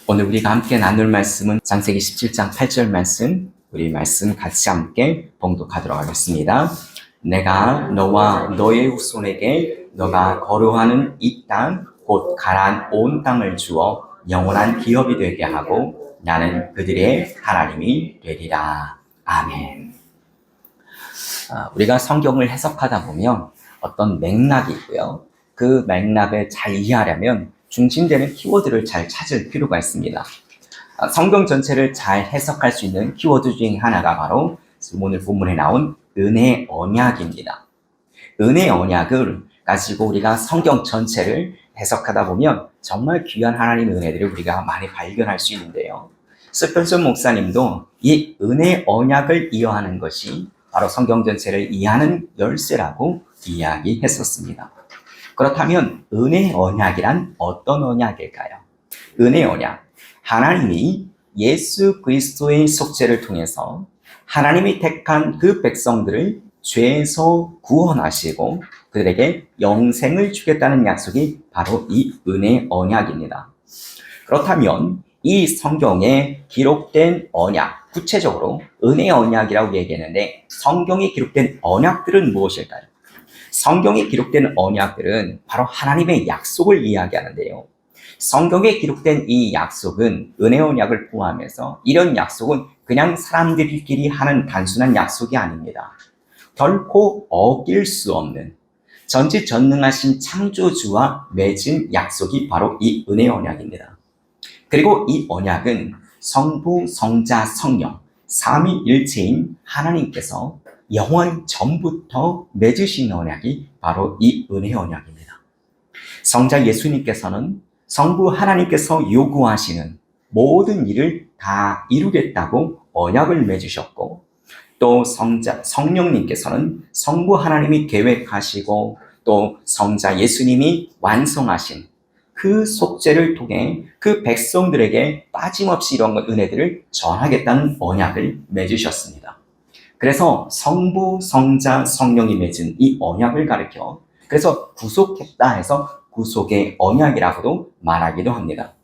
오늘 우리가 함께 나눌 말씀은 창세기 17장 8절 말씀, 우리 말씀 같이 함께 봉독하도록 하겠습니다. 내가 너와 너의 후손에게 너가 거류하는 이 땅, 곧 가나안 온 땅을 주어 영원한 기업이 되게 하고 나는 그들의 하나님이 되리라. 아멘. 우리가 성경을 해석하다 보면 어떤 맥락이 있고요. 그 맥락을 잘 이해하려면 중심되는 키워드를 잘 찾을 필요가 있습니다. 성경 전체를 잘 해석할 수 있는 키워드 중에 하나가 바로 오늘 본문에 나온 은혜 언약입니다. 은혜 언약을 가지고 우리가 성경 전체를 해석하다 보면 정말 귀한 하나님의 은혜들을 우리가 많이 발견할 수 있는데요. 스펜서 목사님도 이 은혜 언약을 이해하는 것이 바로 성경 전체를 이해하는 열쇠라고 이야기했었습니다. 그렇다면 은혜 언약이란 어떤 언약일까요? 은혜 언약, 하나님이 예수 그리스도의 속죄를 통해서 하나님이 택한 그 백성들을 죄에서 구원하시고 그들에게 영생을 주겠다는 약속이 바로 이 은혜 언약입니다. 그렇다면 이 성경에 기록된 언약, 구체적으로 은혜 언약이라고 얘기했는데 성경에 기록된 언약들은 무엇일까요? 성경에 기록된 언약들은 바로 하나님의 약속을 이야기하는데요. 성경에 기록된 이 약속은 은혜 언약을 포함해서 이런 약속은 그냥 사람들끼리 하는 단순한 약속이 아닙니다. 결코 어길 수 없는 전지전능하신 창조주와 맺은 약속이 바로 이 은혜 언약입니다. 그리고 이 언약은 성부, 성자, 성령, 삼위일체인 하나님께서 영원 전부터 맺으신 언약이 바로 이 은혜 언약입니다. 성자 예수님께서는 성부 하나님께서 요구하시는 모든 일을 다 이루겠다고 언약을 맺으셨고 또 성령님께서는 성부 하나님이 계획하시고 또 성자 예수님이 완성하신 그 속죄를 통해 그 백성들에게 빠짐없이 이런 은혜들을 전하겠다는 언약을 맺으셨습니다. 그래서 성부, 성자, 성령이 맺은 이 언약을 가리켜 그래서 구속했다 해서 구속의 언약이라고도 말하기도 합니다.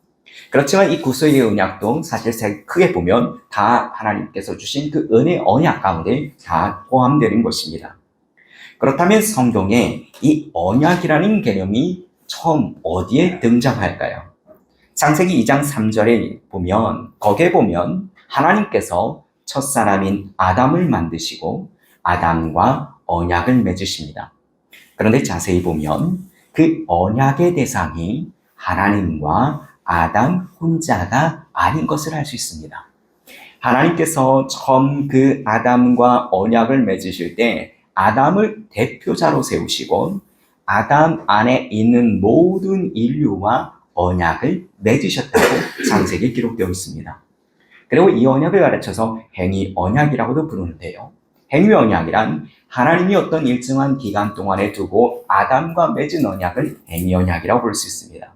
그렇지만 이 구속의 언약도 사실 크게 보면 다 하나님께서 주신 그 은혜 언약 가운데 다 포함되는 것입니다. 그렇다면 성경에 이 언약이라는 개념이 처음 어디에 등장할까요? 창세기 2장 3절에 보면 거기에 보면 하나님께서 첫사람인 아담을 만드시고 아담과 언약을 맺으십니다. 그런데 자세히 보면 그 언약의 대상이 하나님과 아담 혼자가 아닌 것을 알 수 있습니다. 하나님께서 처음 그 아담과 언약을 맺으실 때 아담을 대표자로 세우시고 아담 안에 있는 모든 인류와 언약을 맺으셨다고 창세기에 기록되어 있습니다. 그리고 이 언약을 가르쳐서 행위 언약이라고도 부르는데요. 행위 언약이란 하나님이 어떤 일정한 기간 동안에 두고 아담과 맺은 언약을 행위 언약이라고 볼 수 있습니다.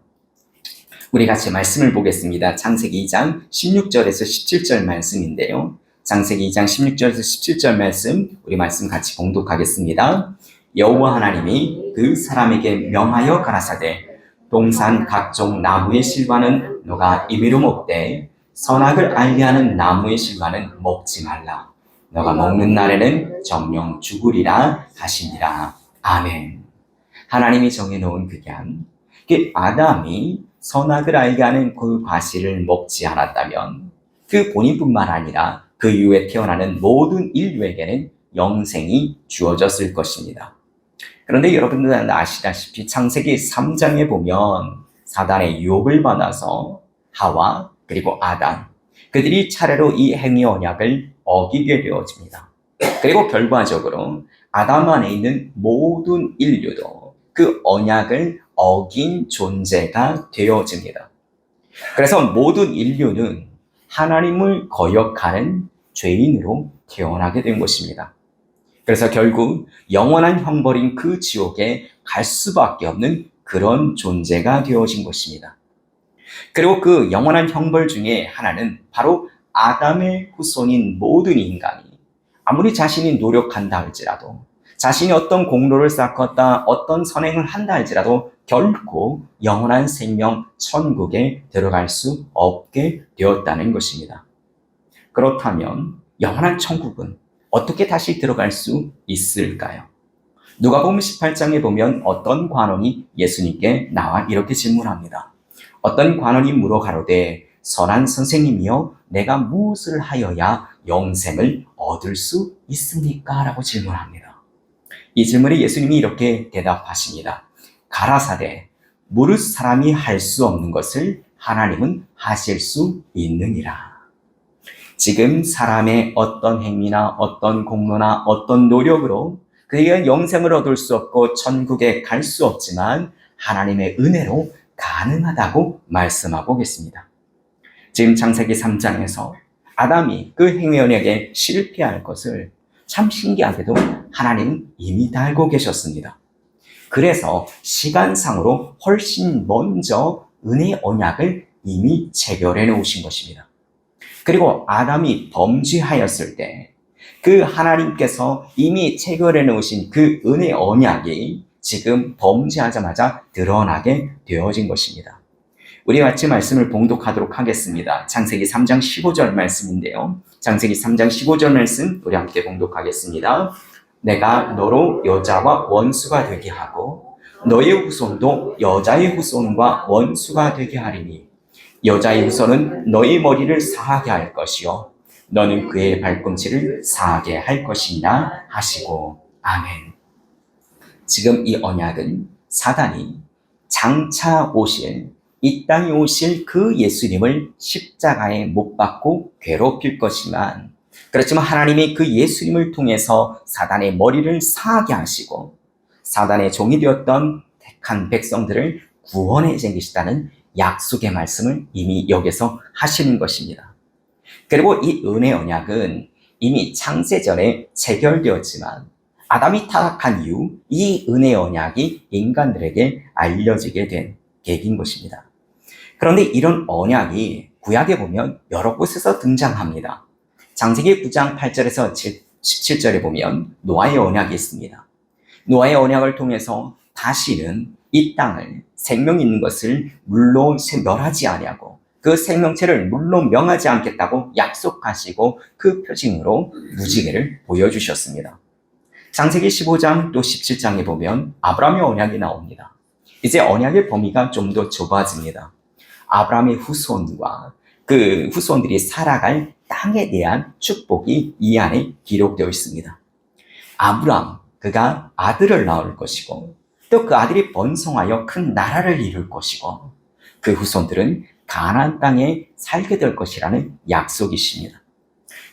우리 같이 말씀을 보겠습니다. 창세기 2장 16절에서 17절 말씀인데요. 창세기 2장 16절에서 17절 말씀, 우리 말씀 같이 봉독하겠습니다. 여호와 하나님이 그 사람에게 명하여 가라사대 동산 각종 나무의 실과는 너가 임의로 먹되 선악을 알게 하는 나무의 실과는 먹지 말라. 너가 먹는 날에는 정령 죽으리라 하시니라. 아멘. 하나님이 정해놓은 그 아담이 선악을 알게 하는 그 과실을 먹지 않았다면 그 본인뿐만 아니라 그 이후에 태어나는 모든 인류에게는 영생이 주어졌을 것입니다. 그런데 여러분들 아시다시피 창세기 3장에 보면 사단의 유혹을 받아서 하와 그리고 아담 그들이 차례로 이 행위 언약을 어기게 되어집니다. 그리고 결과적으로 아담 안에 있는 모든 인류도 그 언약을 어긴 존재가 되어집니다. 그래서 모든 인류는 하나님을 거역하는 죄인으로 태어나게 된 것입니다. 그래서 결국 영원한 형벌인 그 지옥에 갈 수밖에 없는 그런 존재가 되어진 것입니다. 그리고 그 영원한 형벌 중에 하나는 바로 아담의 후손인 모든 인간이 아무리 자신이 노력한다 할지라도 자신이 어떤 공로를 쌓았다, 어떤 선행을 한다 할지라도 결코 영원한 생명 천국에 들어갈 수 없게 되었다는 것입니다. 그렇다면 영원한 천국은 어떻게 다시 들어갈 수 있을까요? 누가복음 18장에 보면 어떤 관원이 예수님께 나와 이렇게 질문합니다. 어떤 관원이 물어 가로되 선한 선생님이여 내가 무엇을 하여야 영생을 얻을 수 있습니까? 라고 질문합니다. 이 질문에 예수님이 이렇게 대답하십니다. 가라사대 무릇 사람이 할 수 없는 것을 하나님은 하실 수 있느니라. 지금 사람의 어떤 행위나 어떤 공로나 어떤 노력으로 그에게 영생을 얻을 수 없고 천국에 갈 수 없지만 하나님의 은혜로 가능하다고 말씀하고 계십니다. 지금 창세기 3장에서 아담이 그 행위 언약에 실패할 것을 참 신기하게도 하나님은 이미 다 알고 계셨습니다. 그래서 시간상으로 훨씬 먼저 은혜의 언약을 이미 체결해 놓으신 것입니다. 그리고 아담이 범죄하였을 때 그 하나님께서 이미 체결해 놓으신 그 은혜의 언약이 지금 범죄하자마자 드러나게 되어진 것입니다. 우리 같이 말씀을 봉독하도록 하겠습니다. 창세기 3장 15절 말씀인데요. 창세기 3장 15절 말씀 우리 함께 봉독하겠습니다. 내가 너로 여자와 원수가 되게 하고 너의 후손도 여자의 후손과 원수가 되게 하리니 여자의 후손은 너의 머리를 상하게 할 것이요 너는 그의 발꿈치를 상하게 할 것이라 하시고 아멘. 지금 이 언약은 사단이 장차 오실 이 땅에 오실 그 예수님을 십자가에 못 박고 괴롭힐 것이지만 그렇지만 하나님이 그 예수님을 통해서 사단의 머리를 상하게 하시고 사단의 종이 되었던 택한 백성들을 구원해 주시다는 약속의 말씀을 이미 여기서 하시는 것입니다. 그리고 이 은혜 언약은 이미 창세전에 체결되었지만 아담이 타락한 이후 이 은혜 언약이 인간들에게 알려지게 된 계기인 것입니다. 그런데 이런 언약이 구약에 보면 여러 곳에서 등장합니다. 창세기 9장 8절에서 17절에 보면 노아의 언약이 있습니다. 노아의 언약을 통해서 다시는 이 땅을 생명 있는 것을 물로 멸하지 아니하고 그 생명체를 물로 명하지 않겠다고 약속하시고 그 표징으로 무지개를 보여주셨습니다. 창세기 15장 또 17장에 보면 아브라함의 언약이 나옵니다. 이제 언약의 범위가 좀 더 좁아집니다. 아브라함의 후손과 그 후손들이 살아갈 땅에 대한 축복이 이 안에 기록되어 있습니다. 아브라함, 그가 아들을 낳을 것이고 또 그 아들이 번성하여 큰 나라를 이룰 것이고 그 후손들은 가나안 땅에 살게 될 것이라는 약속이십니다.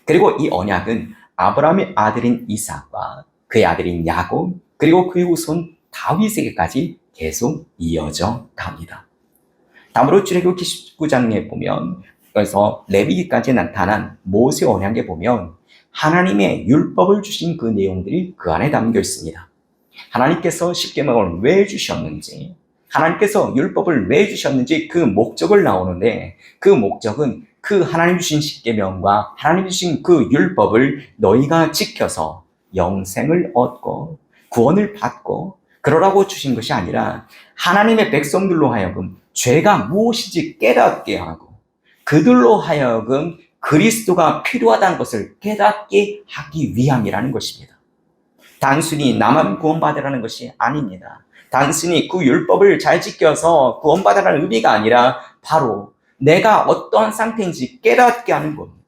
그리고 이 언약은 아브라함의 아들인 이삭과 그의 아들인 야곱 그리고 그의 후손 다윗에게까지 계속 이어져 갑니다. 다음으로 출애굽기 19장에 보면 그래서 레위기까지 나타난 모세 언약에 보면 하나님의 율법을 주신 그 내용들이 그 안에 담겨 있습니다. 하나님께서 십계명을 왜 주셨는지, 하나님께서 율법을 왜 주셨는지 그 목적을 나오는데 그 목적은 그 하나님 주신 십계명과 하나님 주신 그 율법을 너희가 지켜서 영생을 얻고 구원을 받고 그러라고 주신 것이 아니라 하나님의 백성들로 하여금 죄가 무엇인지 깨닫게 하고 그들로 하여금 그리스도가 필요하다는 것을 깨닫게 하기 위함이라는 것입니다. 단순히 나만 구원받으라는 것이 아닙니다. 단순히 그 율법을 잘 지켜서 구원받으라는 의미가 아니라 바로 내가 어떠한 상태인지 깨닫게 하는 겁니다.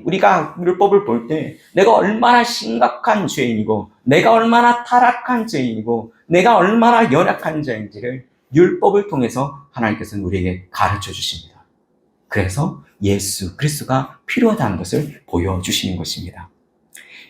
우리가 율법을 볼 때 내가 얼마나 심각한 죄인이고 내가 얼마나 타락한 죄인이고 내가 얼마나 연약한 죄인지를 율법을 통해서 하나님께서는 우리에게 가르쳐 주십니다. 그래서 예수 그리스도가 필요하다는 것을 보여주시는 것입니다.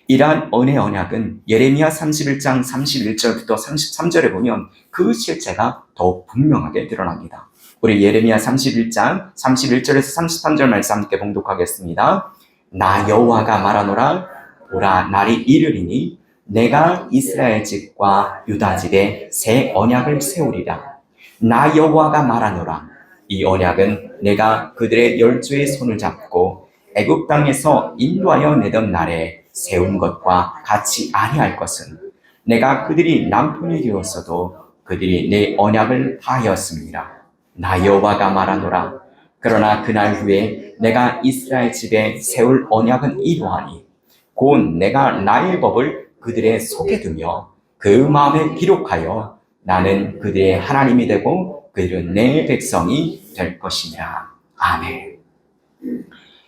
이러한 은혜 언약은 예레미야 31장 31절부터 33절에 보면 그 실체가 더욱 분명하게 드러납니다. 우리 예레미야 31장 31절에서 33절 말씀 함께 봉독하겠습니다. 나 여호와가 말하노라 보라 날이 이르리니 내가 이스라엘 집과 유다 집에 새 언약을 세우리라. 나 여호와가 말하노라 이 언약은 내가 그들의 열조의 손을 잡고 애굽 땅에서 인도하여 내던 날에 세운 것과 같이 아니할 것은 내가 그들이 남편이 되었어도 그들이 내 언약을 파하였습니다. 나 여호와가 말하노라. 그러나 그날 후에 내가 이스라엘 집에 세울 언약은 이러하니 곧 내가 나의 법을 그들의 속에 두며 그 마음에 기록하여 나는 그들의 하나님이 되고 그들은 내 백성이 될 것이니라. 아멘.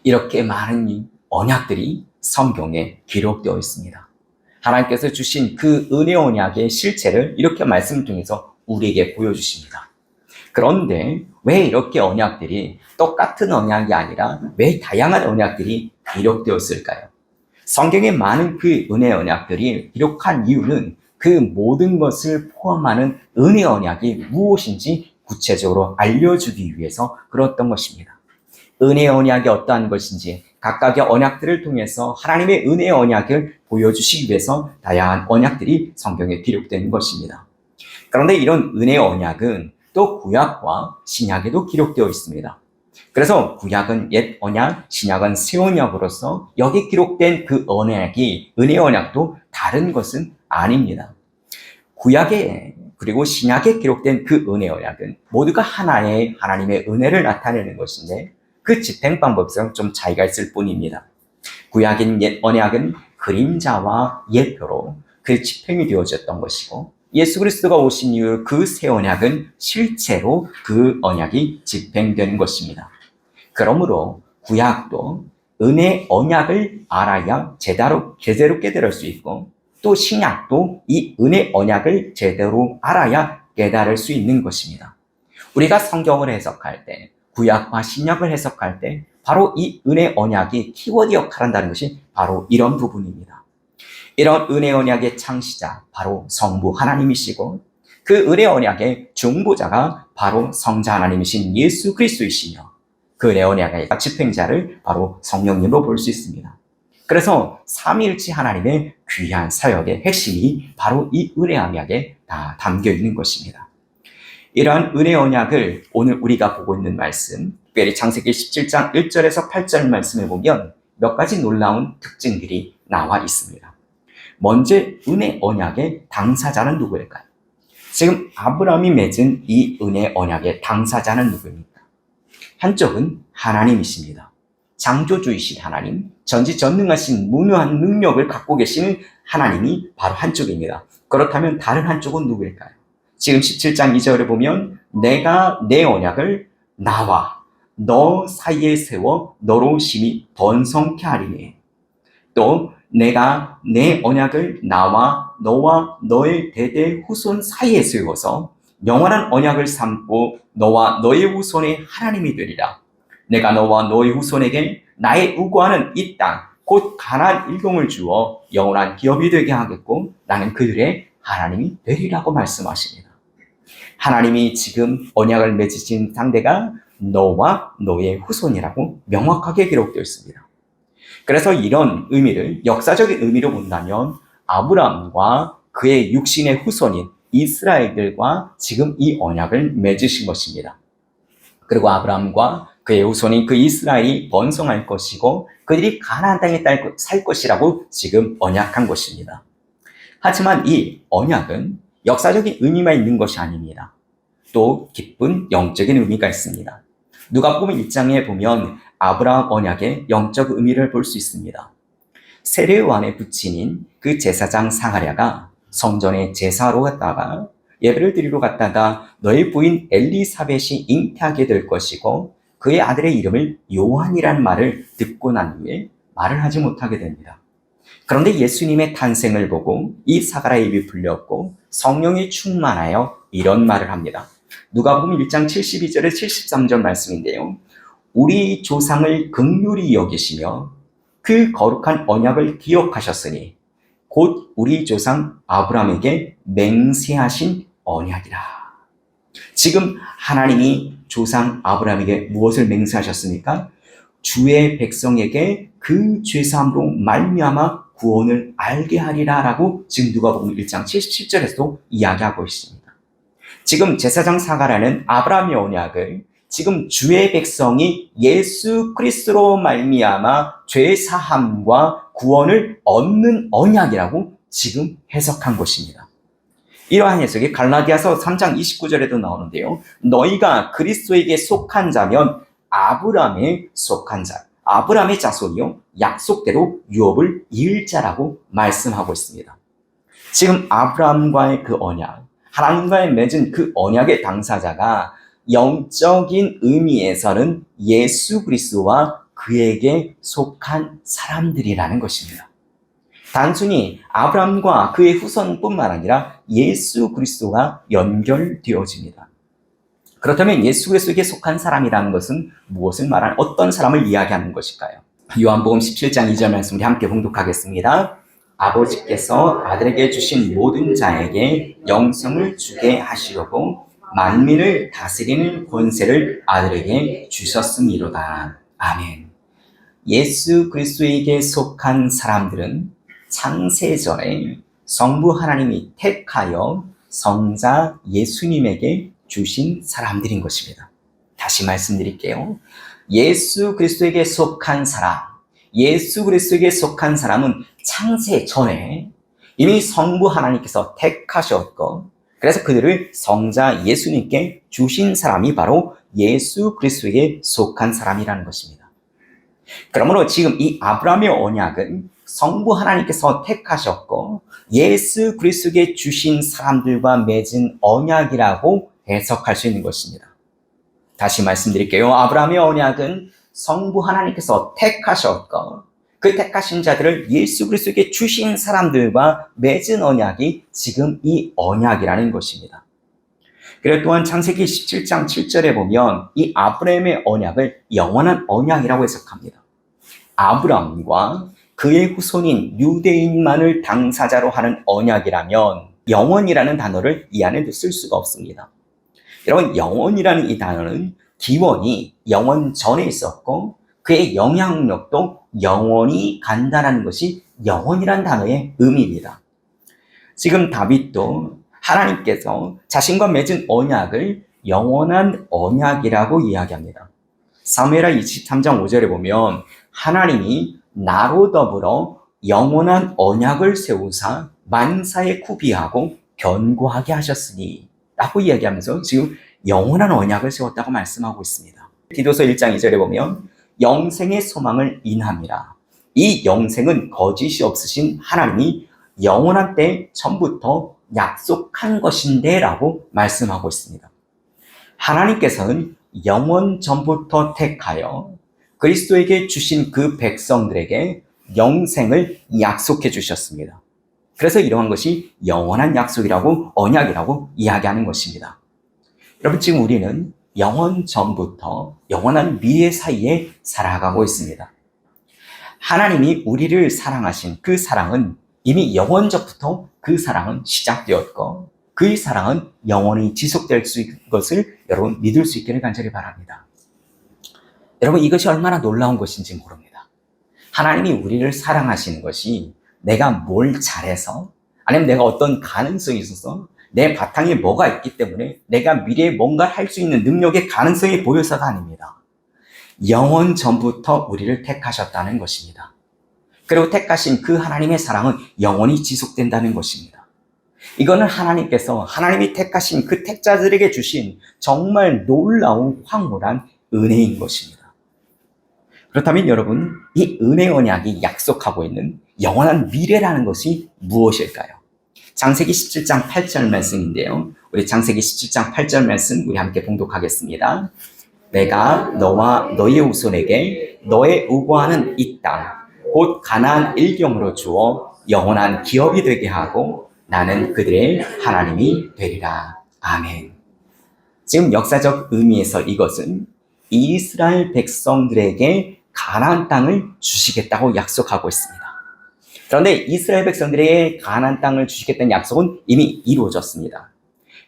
이렇게 많은 언약들이 성경에 기록되어 있습니다. 하나님께서 주신 그 은혜 언약의 실체를 이렇게 말씀을 통해서 우리에게 보여주십니다. 그런데 왜 이렇게 언약들이 똑같은 언약이 아니라 왜 다양한 언약들이 기록되었을까요? 성경에 많은 그 은혜 언약들이 기록한 이유는 그 모든 것을 포함하는 은혜 언약이 무엇인지 구체적으로 알려주기 위해서 그렇던 것입니다. 은혜 언약이 어떠한 것인지 각각의 언약들을 통해서 하나님의 은혜 언약을 보여주시기 위해서 다양한 언약들이 성경에 기록된 것입니다. 그런데 이런 은혜 언약은 또 구약과 신약에도 기록되어 있습니다. 그래서 구약은 옛 언약, 신약은 새 언약으로서 여기 기록된 그 언약이 은혜 언약도 다른 것은 아닙니다. 구약에 그리고 신약에 기록된 그 은혜 언약은 모두가 하나의 하나님의 은혜를 나타내는 것인데 그 집행 방법상 좀 차이가 있을 뿐입니다. 구약인 옛 언약은 그림자와 예표로 그 집행이 되어졌던 것이고 예수 그리스도가 오신 이후 그 새 언약은 실체로 그 언약이 집행되는 것입니다. 그러므로 구약도 은혜 언약을 알아야 제대로 깨달을 수 있고 또 신약도 이 은혜 언약을 제대로 알아야 깨달을 수 있는 것입니다. 우리가 성경을 해석할 때 구약과 신약을 해석할 때 바로 이 은혜 언약이 키워드 역할을 한다는 것이 바로 이런 부분입니다. 이런 은혜 언약의 창시자 바로 성부 하나님이시고 그 은혜 언약의 중보자가 바로 성자 하나님이신 예수 그리스도이시며 그 은혜 언약의 집행자를 바로 성령님으로 볼 수 있습니다. 그래서 삼위일체 하나님의 귀한 사역의 핵심이 바로 이 은혜 언약에 다 담겨 있는 것입니다. 이러한 은혜 언약을 오늘 우리가 보고 있는 말씀, 특별히 창세기 17장 1절에서 8절 말씀을 보면 몇 가지 놀라운 특징들이 나와 있습니다. 먼저 은혜 언약의 당사자는 누구일까요? 지금 아브라함이 맺은 이 은혜 언약의 당사자는 누구입니까? 한쪽은 하나님이십니다. 창조주이신 하나님, 전지전능하신 무노한 능력을 갖고 계시는 하나님이 바로 한쪽입니다. 그렇다면 다른 한쪽은 누구일까요? 지금 17장 2절을 보면 내가 내 언약을 나와 너 사이에 세워 너로 심히 번성케 하리니 또 내가 내 언약을 나와 너와 너의 대대 후손 사이에 세워서 영원한 언약을 삼고 너와 너의 후손의 하나님이 되리라. 내가 너와 너의 후손에게 나의 우고하는 이 땅 곧 가나안 일공을 주어 영원한 기업이 되게 하겠고 나는 그들의 하나님이 되리라고 말씀하십니다. 하나님이 지금 언약을 맺으신 상대가 너와 너의 후손이라고 명확하게 기록되어 있습니다. 그래서 이런 의미를 역사적인 의미로 본다면 아브라함과 그의 육신의 후손인 이스라엘들과 지금 이 언약을 맺으신 것입니다. 그리고 아브라함과 그의 후손인 그 이스라엘이 번성할 것이고 그들이 가나안 땅에 살 것이라고 지금 언약한 것입니다. 하지만 이 언약은 역사적인 의미만 있는 것이 아닙니다. 또 깊은 영적인 의미가 있습니다. 누가복음 1장에 보면 아브라함 언약의 영적 의미를 볼 수 있습니다. 세례요한의 부친인 그 제사장 사가랴가 성전에 제사로 갔다가 예배를 드리러 갔다가 너의 부인 엘리사벳이 잉태하게 될 것이고 그의 아들의 이름을 요한이라는 말을 듣고 난 후에 말을 하지 못하게 됩니다. 그런데 예수님의 탄생을 보고 이 사가랴의 입이 풀렸고 성령이 충만하여 이런 말을 합니다. 누가복음 1장 72절에 73절 말씀인데요. 우리 조상을 긍휼히 여기시며 그 거룩한 언약을 기억하셨으니 곧 우리 조상 아브라함에게 맹세하신 언약이라. 지금 하나님이 조상 아브라함에게 무엇을 맹세하셨습니까? 주의 백성에게 그 죄사함으로 말미암아 구원을 알게 하리라 라고 지금 누가복음 1장 77절에서도 이야기하고 있습니다. 지금 제사장 사가랴는 아브라함의 언약을 지금 주의 백성이 예수 그리스도로 말미암아 죄 사함과 구원을 얻는 언약이라고 지금 해석한 것입니다. 이러한 해석이 갈라디아서 3장 29절에도 나오는데요. 너희가 그리스도에게 속한 자면 아브라함에 속한 자, 아브라함의 자손이요 약속대로 유업을 이을 자라고 말씀하고 있습니다. 지금 아브라함과의 그 언약, 하나님과의 맺은 그 언약의 당사자가 영적인 의미에서는 예수 그리스도와 그에게 속한 사람들이라는 것입니다. 단순히 아브라함과 그의 후손뿐만 아니라 예수 그리스도가 연결되어집니다. 그렇다면 예수 그리스도에게 속한 사람이라는 것은 무엇을 말하는 어떤 사람을 이야기하는 것일까요? 요한복음 17장 2절 말씀 우리 함께 봉독하겠습니다. 아버지께서 아들에게 주신 모든 자에게 영생을 주게 하시려고 만민을 다스리는 권세를 아들에게 주셨음이로다. 아멘. 예수 그리스도에게 속한 사람들은 창세전에 성부 하나님이 택하여 성자 예수님에게 주신 사람들인 것입니다. 다시 말씀드릴게요. 예수 그리스도에게 속한 사람, 예수 그리스도에게 속한 사람은 창세전에 이미 성부 하나님께서 택하셨고 그래서 그들을 성자 예수님께 주신 사람이 바로 예수 그리스도에게 속한 사람이라는 것입니다. 그러므로 지금 이 아브라함의 언약은 성부 하나님께서 택하셨고 예수 그리스도에게 주신 사람들과 맺은 언약이라고 해석할 수 있는 것입니다. 다시 말씀드릴게요. 아브라함의 언약은 성부 하나님께서 택하셨고 그 택하신 자들을 예수 그리스도에게 주신 사람들과 맺은 언약이 지금 이 언약이라는 것입니다. 그리고 또한 창세기 17장 7절에 보면 이 아브라함의 언약을 영원한 언약이라고 해석합니다. 아브라함과 그의 후손인 유대인만을 당사자로 하는 언약이라면 영원이라는 단어를 이 안에 쓸 수가 없습니다. 여러분, 영원이라는 이 단어는 기원이 영원 전에 있었고 그의 영향력도 영원히 간다는 것이 영원이라는 단어의 의미입니다. 지금 다윗도 하나님께서 자신과 맺은 언약을 영원한 언약이라고 이야기합니다. 사무엘하 23장 5절에 보면 하나님이 나로 더불어 영원한 언약을 세우사 만사에 구비하고 견고하게 하셨으니 라고 이야기하면서 지금 영원한 언약을 세웠다고 말씀하고 있습니다. 디도서 1장 2절에 보면 영생의 소망을 인함이라. 이 영생은 거짓이 없으신 하나님이 영원한 때 전부터 약속한 것인데 라고 말씀하고 있습니다. 하나님께서는 영원 전부터 택하여 그리스도에게 주신 그 백성들에게 영생을 약속해 주셨습니다. 그래서 이러한 것이 영원한 약속이라고 언약이라고 이야기하는 것입니다. 여러분, 지금 우리는 영원 전부터 영원한 미래 사이에 살아가고 있습니다. 하나님이 우리를 사랑하신 그 사랑은 이미 영원전부터 그 사랑은 시작되었고 그 사랑은 영원히 지속될 수 있는 것을 여러분 믿을 수 있기를 간절히 바랍니다. 여러분, 이것이 얼마나 놀라운 것인지 모릅니다. 하나님이 우리를 사랑하시는 것이 내가 뭘 잘해서 아니면 내가 어떤 가능성이 있어서 내 바탕에 뭐가 있기 때문에 내가 미래에 뭔가 할 수 있는 능력의 가능성이 보여서가 아닙니다. 영원 전부터 우리를 택하셨다는 것입니다. 그리고 택하신 그 하나님의 사랑은 영원히 지속된다는 것입니다. 이거는 하나님이 택하신 그 택자들에게 주신 정말 놀라운 황홀한 은혜인 것입니다. 그렇다면 여러분, 이 은혜 언약이 약속하고 있는 영원한 미래라는 것이 무엇일까요? 창세기 17장 8절 말씀인데요. 우리 창세기 17장 8절 말씀 우리 함께 봉독하겠습니다. 내가 너와 너의 후손에게 너의 우고하는 이 땅, 곧 가나안 일경으로 주어 영원한 기업이 되게 하고 나는 그들의 하나님이 되리라. 아멘. 지금 역사적 의미에서 이것은 이스라엘 백성들에게 가나안 땅을 주시겠다고 약속하고 있습니다. 그런데 이스라엘 백성들에게 가나안 땅을 주시겠다는 약속은 이미 이루어졌습니다.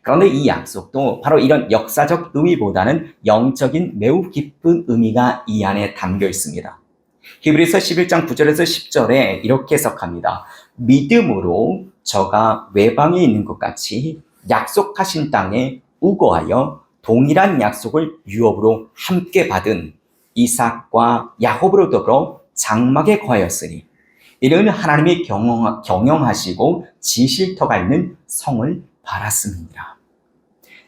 그런데 이 약속도 바로 이런 역사적 의미보다는 영적인 매우 깊은 의미가 이 안에 담겨 있습니다. 히브리서 11장 9절에서 10절에 이렇게 해석합니다. 믿음으로 저가 외방에 있는 것 같이 약속하신 땅에 우거하여 동일한 약속을 유업으로 함께 받은 이삭과 야곱으로 더불어 장막에 거하였으니 이런 하나님이 경영하시고 지실 터가 있는 성을 바랐습니다.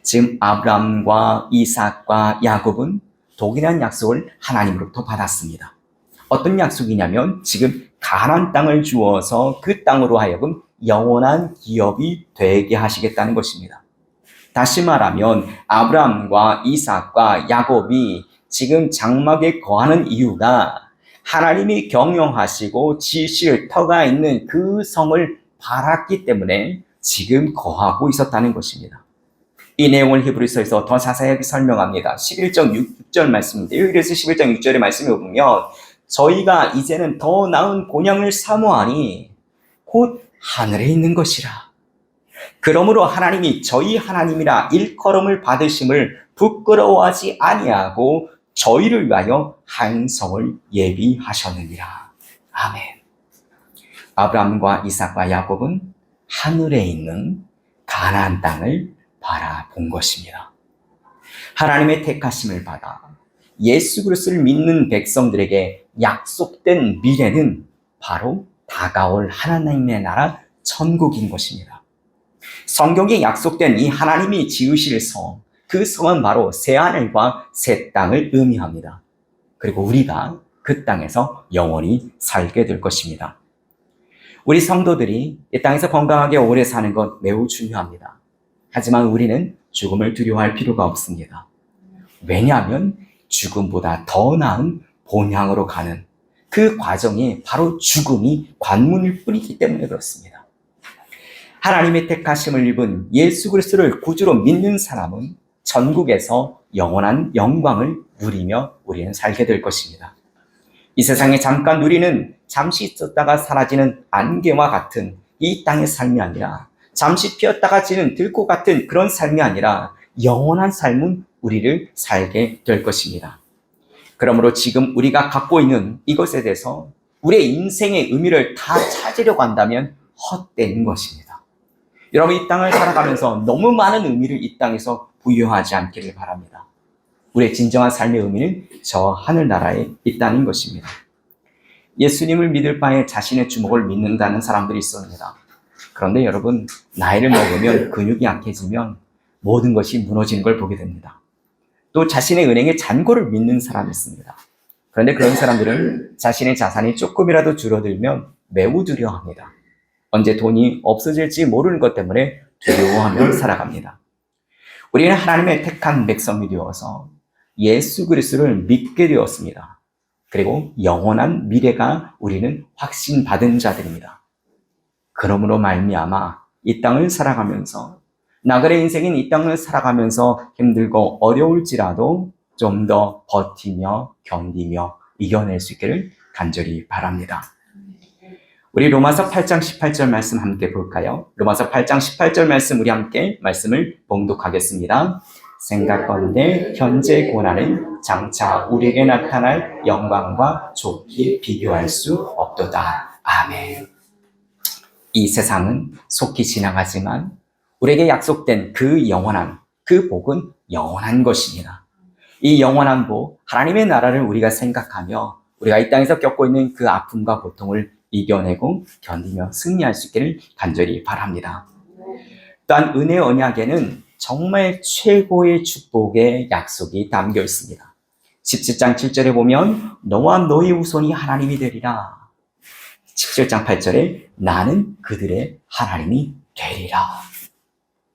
지금 아브라함과 이삭과 야곱은 동일한 약속을 하나님으로부터 받았습니다. 어떤 약속이냐면 지금 가나안 땅을 주어서 그 땅으로 하여금 영원한 기업이 되게 하시겠다는 것입니다. 다시 말하면 아브라함과 이삭과 야곱이 지금 장막에 거하는 이유가 하나님이 경영하시고 지실 터가 있는 그 성을 바랐기 때문에 지금 거하고 있었다는 것입니다. 이 내용을 히브리서에서 더 자세하게 설명합니다. 11장 6절 말씀인데요. 그래서 11장 6절의 말씀을 보면 저희가 이제는 더 나은 본향을 사모하니 곧 하늘에 있는 것이라. 그러므로 하나님이 저희 하나님이라 일컬음을 받으심을 부끄러워하지 아니하고 저희를 위하여 한 성을 예비하셨느니라. 아멘. 아브라함과 이삭과 야곱은 하늘에 있는 가나안 땅을 바라본 것입니다. 하나님의 택하심을 받아 예수 그리스도를 믿는 백성들에게 약속된 미래는 바로 다가올 하나님의 나라 천국인 것입니다. 성경에 약속된 이 하나님이 지으실 성, 그 성은 바로 새하늘과 새 땅을 의미합니다. 그리고 우리가 그 땅에서 영원히 살게 될 것입니다. 우리 성도들이 이 땅에서 건강하게 오래 사는 것 매우 중요합니다. 하지만 우리는 죽음을 두려워할 필요가 없습니다. 왜냐하면 죽음보다 더 나은 본향으로 가는 그 과정이 바로 죽음이 관문일 뿐이기 때문에 그렇습니다. 하나님의 택하심을 입은 예수 그리스도를 구주로 믿는 사람은 천국에서 영원한 영광을 누리며 우리는 살게 될 것입니다. 이 세상에 잠깐 누리는 잠시 있었다가 사라지는 안개와 같은 이 땅의 삶이 아니라 잠시 피었다가 지는 들꽃 같은 그런 삶이 아니라 영원한 삶은 우리를 살게 될 것입니다. 그러므로 지금 우리가 갖고 있는 이것에 대해서 우리의 인생의 의미를 다 찾으려고 한다면 헛된 것입니다. 여러분, 이 땅을 살아가면서 너무 많은 의미를 이 땅에서 부여하지 않기를 바랍니다. 우리의 진정한 삶의 의미는 저 하늘나라에 있다는 것입니다. 예수님을 믿을 바에 자신의 주먹을 믿는다는 사람들이 있습니다. 그런데 여러분, 나이를 먹으면 근육이 약해지면 모든 것이 무너지는 걸 보게 됩니다. 또 자신의 은행의 잔고를 믿는 사람이 있습니다. 그런데 그런 사람들은 자신의 자산이 조금이라도 줄어들면 매우 두려워합니다. 언제 돈이 없어질지 모르는 것 때문에 두려워하며 살아갑니다. 우리는 하나님의 택한 백성이 되어서 예수 그리스도를 믿게 되었습니다. 그리고 영원한 미래가 우리는 확신받은 자들입니다. 그러므로 말미암아 이 땅을 살아가면서 나그네 인생인 이 땅을 살아가면서 힘들고 어려울지라도 좀 더 버티며 견디며 이겨낼 수 있기를 간절히 바랍니다. 우리 로마서 8장 18절 말씀 함께 볼까요? 로마서 8장 18절 말씀 우리 함께 말씀을 봉독하겠습니다. 생각건대 현재 고난은 장차 우리에게 나타날 영광과 좋게 비교할 수 없도다. 아멘. 이 세상은 속히 지나가지만 우리에게 약속된 그 영원한, 그 복은 영원한 것입니다. 이 영원한 복, 하나님의 나라를 우리가 생각하며 우리가 이 땅에서 겪고 있는 그 아픔과 고통을 이겨내고 견디며 승리할 수 있기를 간절히 바랍니다. 또한 은혜 언약에는 정말 최고의 축복의 약속이 담겨 있습니다. 17장 7절에 보면 너와 너의 후손이 하나님이 되리라. 17장 8절에 나는 그들의 하나님이 되리라.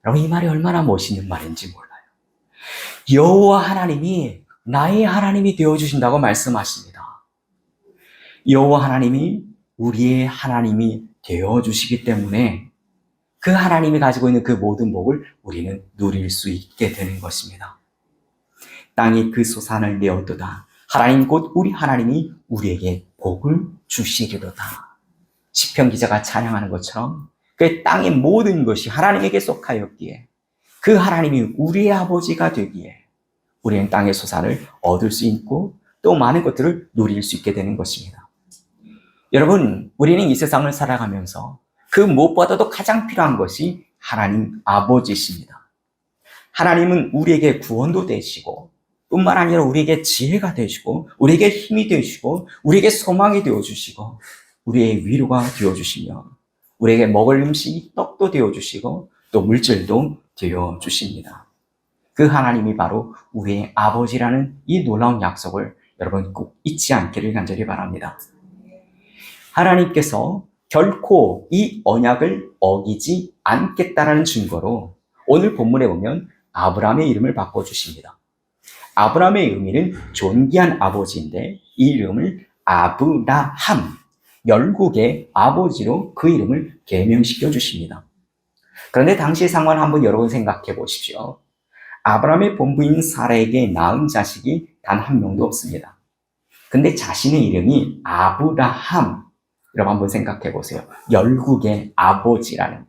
여러분, 이 말이 얼마나 멋있는 말인지 몰라요. 여호와 하나님이 나의 하나님이 되어주신다고 말씀하십니다. 여호와 하나님이 우리의 하나님이 되어주시기 때문에 그 하나님이 가지고 있는 그 모든 복을 우리는 누릴 수 있게 되는 것입니다. 땅이 그 소산을 내었도다. 하나님 곧 우리 하나님이 우리에게 복을 주시리로다. 시편 기자가 찬양하는 것처럼 그 땅의 모든 것이 하나님에게 속하였기에 그 하나님이 우리의 아버지가 되기에 우리는 땅의 소산을 얻을 수 있고 또 많은 것들을 누릴 수 있게 되는 것입니다. 여러분, 우리는 이 세상을 살아가면서 그 무엇보다도 가장 필요한 것이 하나님 아버지십니다. 하나님은 우리에게 구원도 되시고 뿐만 아니라 우리에게 지혜가 되시고 우리에게 힘이 되시고 우리에게 소망이 되어주시고 우리의 위로가 되어주시며 우리에게 먹을 음식이 떡도 되어주시고 또 물질도 되어주십니다. 그 하나님이 바로 우리의 아버지라는 이 놀라운 약속을 여러분 꼭 잊지 않기를 간절히 바랍니다. 하나님께서 결코 이 언약을 어기지 않겠다라는 증거로 오늘 본문에 보면 아브라함의 이름을 바꿔주십니다. 아브라함의 의미는 존귀한 아버지인데 이 이름을 아브라함, 열국의 아버지로 그 이름을 개명시켜 주십니다. 그런데 당시 상황을 한번 여러분 생각해 보십시오. 아브라함의 본부인 사라에게 낳은 자식이 단 한 명도 없습니다. 근데 자신의 이름이 아브라함, 여러분 한번 생각해 보세요. 열국의 아버지라는,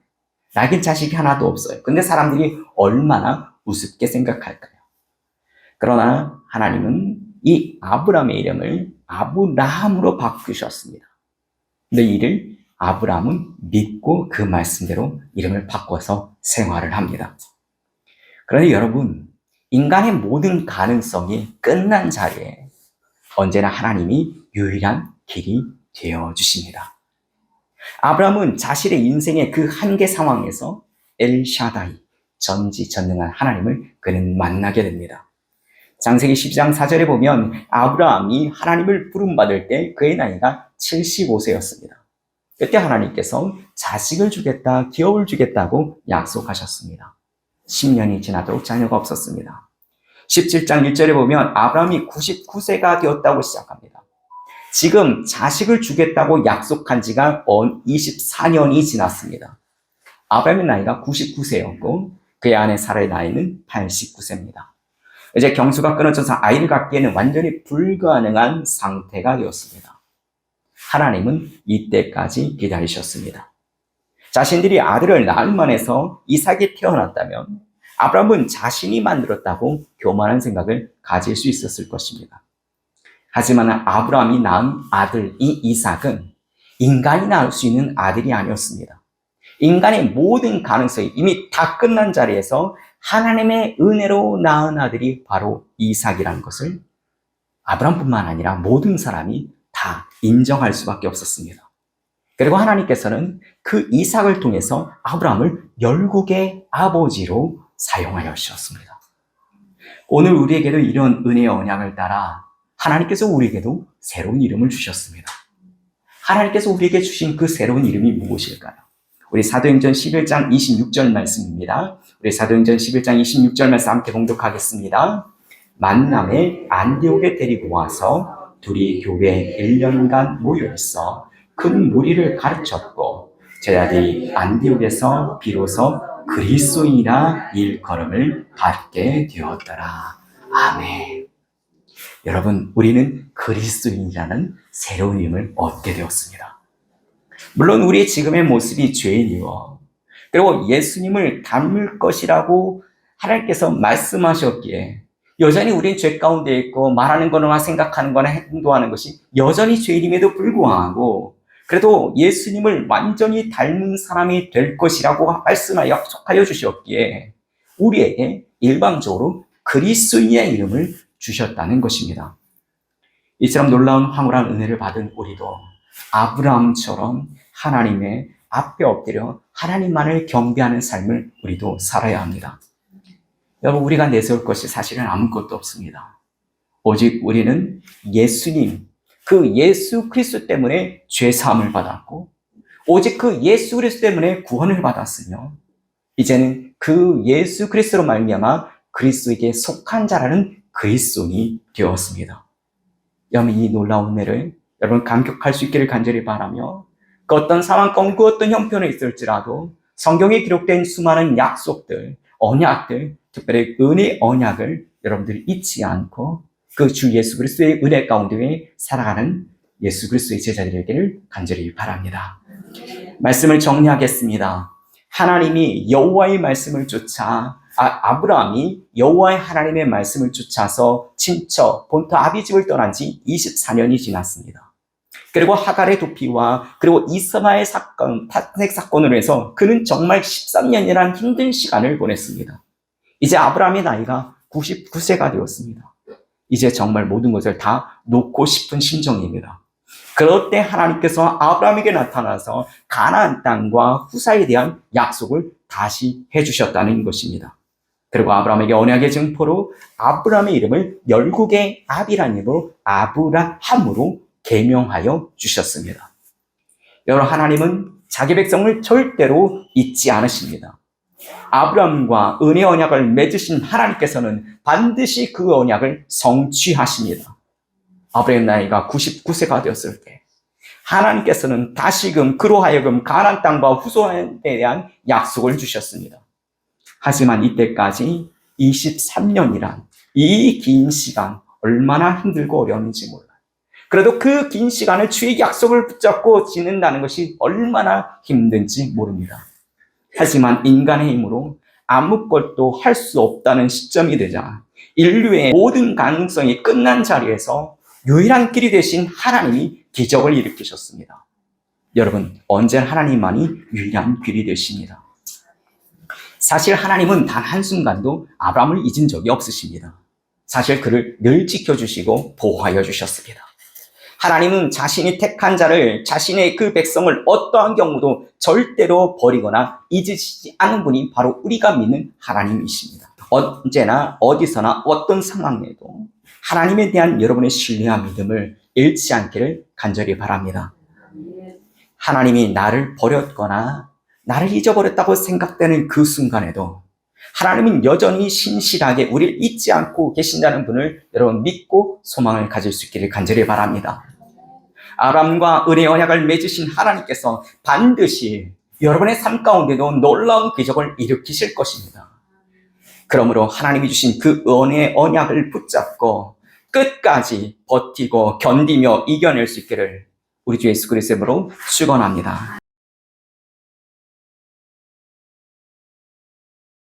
나에겐 자식이 하나도 없어요. 근데 사람들이 얼마나 우습게 생각할까요? 그러나 하나님은 이 아브라함의 이름을 아브라함으로 바꾸셨습니다. 근데 이를 아브라함은 믿고 그 말씀대로 이름을 바꿔서 생활을 합니다. 그런데 여러분, 인간의 모든 가능성이 끝난 자리에 언제나 하나님이 유일한 길이 되어주십니다. 아브라함은 자신의 인생의 그 한계 상황에서 엘샤다이, 전지전능한 하나님을 그는 만나게 됩니다. 창세기 12장 4절에 보면 아브라함이 하나님을 부름받을 때 그의 나이가 75세였습니다. 그때 하나님께서 자식을 주겠다, 기업을 주겠다고 약속하셨습니다. 10년이 지나도록 자녀가 없었습니다. 17장 1절에 보면 아브라함이 99세가 되었다고 시작합니다. 지금 자식을 주겠다고 약속한 지가 24년이 지났습니다. 아브라함의 나이가 99세였고 그의 아내 사라의 나이는 89세입니다. 이제 경수가 끊어져서 아이를 갖기에는 완전히 불가능한 상태가 되었습니다. 하나님은 이때까지 기다리셨습니다. 자신들이 아들을 낳을 만해서 이삭이 태어났다면 아브라함은 자신이 만들었다고 교만한 생각을 가질 수 있었을 것입니다. 하지만 아브라함이 낳은 아들 이 이삭은 인간이 낳을 수 있는 아들이 아니었습니다. 인간의 모든 가능성이 이미 다 끝난 자리에서 하나님의 은혜로 낳은 아들이 바로 이삭이라는 것을 아브라함뿐만 아니라 모든 사람이 다 인정할 수밖에 없었습니다. 그리고 하나님께서는 그 이삭을 통해서 아브라함을 열국의 아버지로 사용하여 주셨습니다. 오늘 우리에게도 이런 은혜의 언약을 따라 하나님께서 우리에게도 새로운 이름을 주셨습니다. 하나님께서 우리에게 주신 그 새로운 이름이 무엇일까요? 우리 사도행전 11장 26절 말씀입니다. 우리 사도행전 11장 26절 말씀 함께 봉독하겠습니다. 만남에 안디옥에 데리고 와서 둘이 교회에 1년간 모여있어 큰 무리를 가르쳤고 제자들이 안디옥에서 비로소 그리스도인이라 일컬음을 받게 되었더라. 아멘. 여러분, 우리는 그리스도인이라는 새로운 이름을 얻게 되었습니다. 물론 우리의 지금의 모습이 죄인이요, 그리고 예수님을 닮을 것이라고 하나님께서 말씀하셨기에 여전히 우리는 죄 가운데 있고 말하는 거나 생각하는 거나 행동하는 것이 여전히 죄인임에도 불구하고 그래도 예수님을 완전히 닮은 사람이 될 것이라고 말씀하여 약속하여 주셨기에 우리에게 일방적으로 그리스도인의 이름을 주셨다는 것입니다. 이처럼 놀라운 황홀한 은혜를 받은 우리도 아브라함처럼 하나님의 앞에 엎드려 하나님만을 경배하는 삶을 우리도 살아야 합니다. 여러분, 우리가 내세울 것이 사실은 아무것도 없습니다. 오직 우리는 예수님, 그 예수 그리스도 때문에 죄사함을 받았고 오직 그 예수 그리스도 때문에 구원을 받았으며 이제는 그 예수 그리스도로 말미암아 그리스도에게 속한 자라는 그리스도인이 되었습니다. 여러분, 이 놀라운 은혜를 여러분 감격할 수 있기를 간절히 바라며 그 어떤 상황 가운데 그 어떤 형편에 있을지라도 성경에 기록된 수많은 약속들, 언약들, 특별히 은혜의 언약을 여러분들이 잊지 않고 그 주 예수 그리스도의 은혜 가운데 살아가는 예수 그리스도의 제자들에게를 간절히 바랍니다. 말씀을 정리하겠습니다. 하나님이 여호와의 말씀을 쫓아 아브라함이 여호와의 하나님의 말씀을 쫓아서 친척 본토 아비집을 떠난 지 24년이 지났습니다. 그리고 하갈의 도피와 그리고 이스마엘 사건, 탄핵 사건으로 해서 그는 정말 13년이라는 힘든 시간을 보냈습니다. 이제 아브라함의 나이가 99세가 되었습니다. 이제 정말 모든 것을 다 놓고 싶은 심정입니다. 그럴 때 하나님께서 아브라함에게 나타나서 가나안 땅과 후사에 대한 약속을 다시 해주셨다는 것입니다. 그리고 아브라함에게 언약의 증포로 아브라함의 이름을 열국의 압이라는 이름으로 아브라함으로 계명하여 주셨습니다. 여러분, 하나님은 자기 백성을 절대로 잊지 않으십니다. 아브라함과 은혜 언약을 맺으신 하나님께서는 반드시 그 언약을 성취하십니다. 아브라함 나이가 99세가 되었을 때 하나님께서는 다시금 그로 하여금 가나안 땅과 후손에 대한 약속을 주셨습니다. 하지만 이때까지 23년이란 이 긴 시간 얼마나 힘들고 어려웠는지 몰라요. 그래도 그 긴 시간을 주의 약속을 붙잡고 지낸다는 것이 얼마나 힘든지 모릅니다. 하지만 인간의 힘으로 아무것도 할 수 없다는 시점이 되자 인류의 모든 가능성이 끝난 자리에서 유일한 길이 되신 하나님이 기적을 일으키셨습니다. 여러분, 언제나 하나님만이 유일한 길이 되십니다. 사실 하나님은 단 한순간도 아브라함을 잊은 적이 없으십니다. 사실 그를 늘 지켜주시고 보호하여 주셨습니다. 하나님은 자신이 택한 자를, 자신의 그 백성을 어떠한 경우도 절대로 버리거나 잊으시지 않은 분이 바로 우리가 믿는 하나님이십니다. 언제나 어디서나 어떤 상황에도 하나님에 대한 여러분의 신뢰와 믿음을 잃지 않기를 간절히 바랍니다. 하나님이 나를 버렸거나 나를 잊어버렸다고 생각되는 그 순간에도 하나님은 여전히 신실하게 우리를 잊지 않고 계신다는 분을 여러분 믿고 소망을 가질 수 있기를 간절히 바랍니다. 아브라함과 은혜 언약을 맺으신 하나님께서 반드시 여러분의 삶 가운데도 놀라운 기적을 일으키실 것입니다. 그러므로 하나님이 주신 그 은혜 언약을 붙잡고 끝까지 버티고 견디며 이겨낼 수 있기를 우리 주 예수 그리스도로 축원합니다.